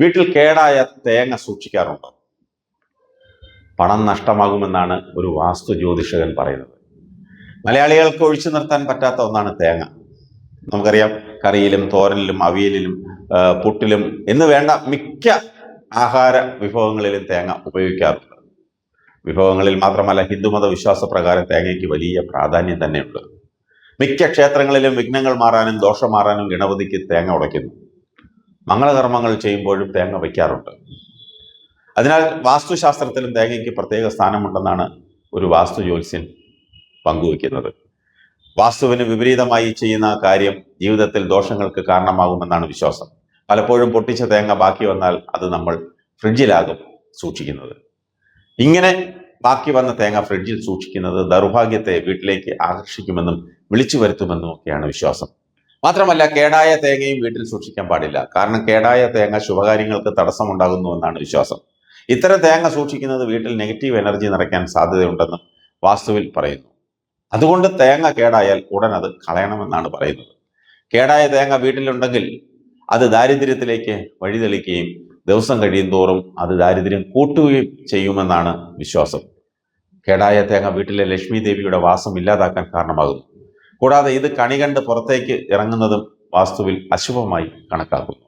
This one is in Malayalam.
വീട്ടിൽ കേടായ തേങ്ങ സൂക്ഷിക്കാറുണ്ടോ? പണം നഷ്ടമാകുമെന്നാണ് ഒരു വാസ്തു ജ്യോതിഷകൻ പറയുന്നത്. മലയാളികൾക്ക് ഒഴിച്ചു നിർത്താൻ പറ്റാത്ത ഒന്നാണ് തേങ്ങ. നമുക്കറിയാം, കറിയിലും തോരനിലും അവിയലിലും പുട്ടിലും എന്ന് വേണ്ട മിക്ക ആഹാര വിഭവങ്ങളിലും തേങ്ങ ഉപയോഗിക്കാറുണ്ട്. വിഭവങ്ങളിൽ മാത്രമല്ല, ഹിന്ദുമത വിശ്വാസപ്രകാരം തേങ്ങയ്ക്ക് വലിയ പ്രാധാന്യം തന്നെയുണ്ട്. മിക്ക ക്ഷേത്രങ്ങളിലും വിഘ്നങ്ങൾ മാറാനും ദോഷം മാറാനും ഗണപതിക്ക് തേങ്ങ ഉടയ്ക്കുന്നു. മംഗളകർമ്മങ്ങൾ ചെയ്യുമ്പോഴും തേങ്ങ വയ്ക്കാറുണ്ട്. അതിനാൽ വാസ്തുശാസ്ത്രത്തിലും തേങ്ങയ്ക്ക് പ്രത്യേക സ്ഥാനമുണ്ടെന്നാണ് ഒരു വാസ്തു ജ്യോത്സ്യൻ പങ്കുവയ്ക്കുന്നത്. വാസ്തുവിന് വിപരീതമായി ചെയ്യുന്ന കാര്യം ജീവിതത്തിൽ ദോഷങ്ങൾക്ക് കാരണമാകുമെന്നാണ് വിശ്വാസം. പലപ്പോഴും പൊട്ടിച്ച തേങ്ങ ബാക്കി വന്നാൽ അത് നമ്മൾ ഫ്രിഡ്ജിലാകും സൂക്ഷിക്കുന്നത്. ഇങ്ങനെ ബാക്കി വന്ന തേങ്ങ ഫ്രിഡ്ജിൽ സൂക്ഷിക്കുന്നത് ദൗർഭാഗ്യത്തെ വീട്ടിലേക്ക് ആകർഷിക്കുമെന്നും വിളിച്ചു വരുത്തുമെന്നും ഒക്കെയാണ് വിശ്വാസം. മാത്രമല്ല, കേടായ തേങ്ങയും വീട്ടിൽ സൂക്ഷിക്കാൻ പാടില്ല. കാരണം കേടായ തേങ്ങ ശുഭകാര്യങ്ങൾക്ക് തടസ്സമുണ്ടാകുന്നുവെന്നാണ് വിശ്വാസം. ഇത്തരം തേങ്ങ സൂക്ഷിക്കുന്നത് വീട്ടിൽ നെഗറ്റീവ് എനർജി നിറയ്ക്കാൻ സാധ്യതയുണ്ടെന്നും വാസ്തുവിൽ പറയുന്നു. അതുകൊണ്ട് തേങ്ങ കേടായാൽ ഉടൻ അത് കളയണമെന്നാണ് പറയുന്നത്. കേടായ തേങ്ങ വീട്ടിലുണ്ടെങ്കിൽ അത് ദാരിദ്ര്യത്തിലേക്ക് വഴിതെളിക്കുകയും ദിവസം കഴിയും തോറും അത് ദാരിദ്ര്യം കൂട്ടുകയും ചെയ്യുമെന്നാണ് വിശ്വാസം. കേടായ തേങ്ങ വീട്ടിലെ ലക്ഷ്മി ദേവിയുടെ വാസം ഇല്ലാതാക്കാൻ കാരണമാകുന്നു. കൂടാതെ ഇത് കണി കണ്ട് പുറത്തേക്ക് ഇറങ്ങുന്നതും വാസ്തുവിൽ അശുഭമായി കണക്കാക്കുന്നു.